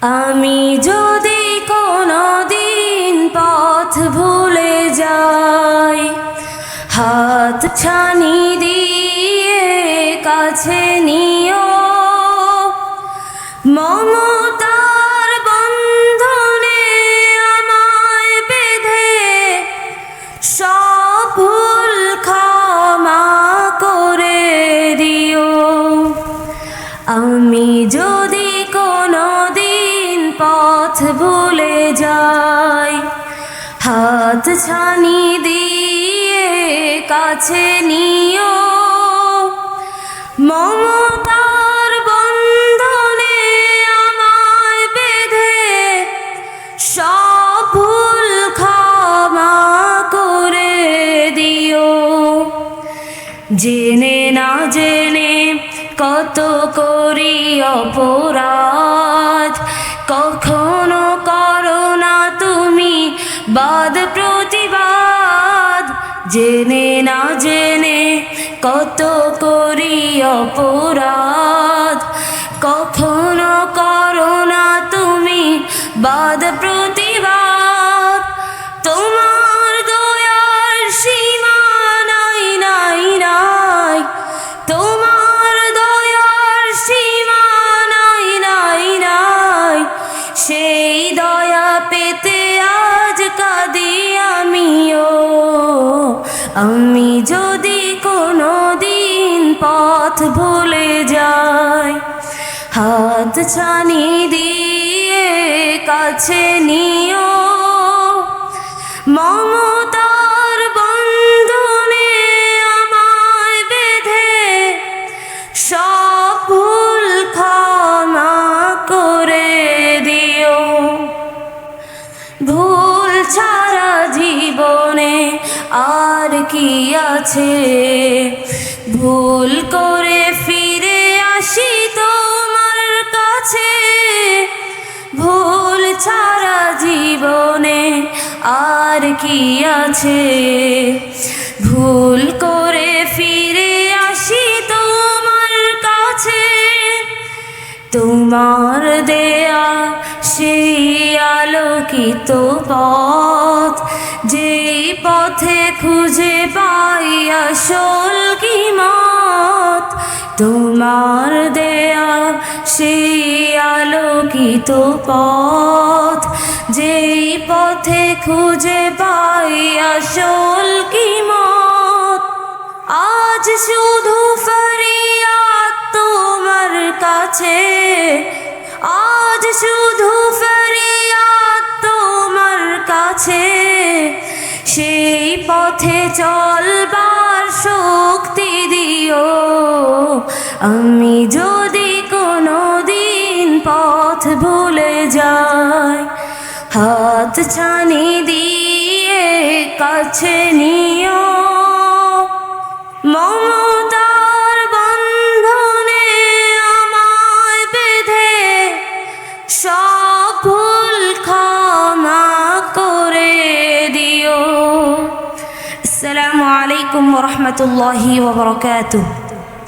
আমি যদি কোনো দিন পথ ভুলে যাই, হাত ছানি দিয়ে কাছে নিও, মমতার বন্ধনে আমায় বেঁধে সব ভুল ক্ষমা করে দিও। আমি যদি কোনো দিন পথ ভুলে যাই, হাত ছানি দিয়ে কাছে নিও, মমতার বন্ধনে আমায় বেঁধে সব ভুল ক্ষমা করে দিও। জেনে না জেনে কত করি অপরাধ, কখনো করো না তুমি বাদ প্রতিবাদ। জেনে না জেনে কত করি অপরাধ, কখনো করো না তুমি বাদ প্রতিবাদ। তোমার দয়ার সীমা নাই নাই নাই, তোমার দয়ার সীমা নাই নাই নাই। সেই দয়া পেতে আজ কাঁদি আমিও। আমি যদি কোনো দিন পথ ভুলে যাই, হাত ছানি দিয়ে কাছে নিও, মমতার বন্ধনে আমায় বেঁধে সব ভুল ক্ষমা করে দিও। ভুল ছাড়া জীবনে আর কি আছে, ভুল করে ফিরে আসি তোমার কাছে। ভুল ছাড়া জীবনে আর কি আছে, ভুল করে ফিরে আসি তোমার কাছে। তোমার দেয়া সেই আলোকিত পথ, যেই পথে খুঁজে পাই আসল কিমত। তোমার দেয়া সেই আলোকিত পথ, যেই পথে খুঁজে পাই আসল কিমত। আজ শুধু ফরিয়াদ তোমার কাছে, আজ শুধু ফরিয়াদ তোমার কাছে। সেই পথে চলবার শক্তি দিও। আমি যদি কোনো দিন পথ ভুলে যাই, হাত ছানি দিয়ে কাছে নিও, মমতার বন্ধনে আমায় বেঁধে সব ভুল ক্ষমা করে দিও। আসসালামু আলাইকুম ওয়া রাহমাতুল্লাহি ওয়া বারাকাতুহু।